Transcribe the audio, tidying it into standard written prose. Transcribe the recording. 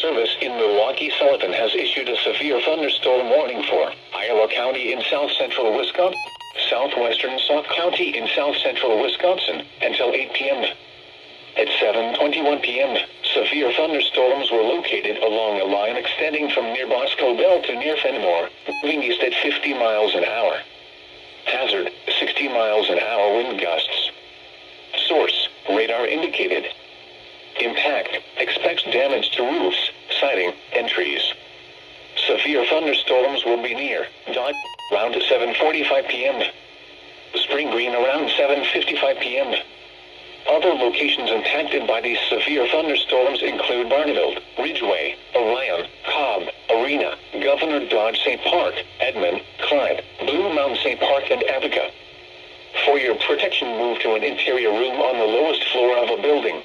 Service in Milwaukee Sullivan has issued a severe thunderstorm warning for Iowa County in south-central Wisconsin, southwestern Sauk County in south-central Wisconsin, until 8 p.m. At 7:21 p.m., severe thunderstorms were located along a line extending from near Bosco Bell to near Fenimore, moving east at 50 miles an hour. Hazard, 60 miles an hour wind gusts. Source, radar indicated. Impact, expects damage to roofs, siding, and trees. Severe thunderstorms will be near around 7:45 p.m. Spring Green around 7:55 p.m. Other locations impacted by these severe thunderstorms include Barneveld, Ridgeway, Orion, Cobb, Arena, Governor Dodge St. Park, Edmond, Clyde, Blue Mountain St. Park, and Apica. For your protection, move to an interior room on the lowest floor of a building.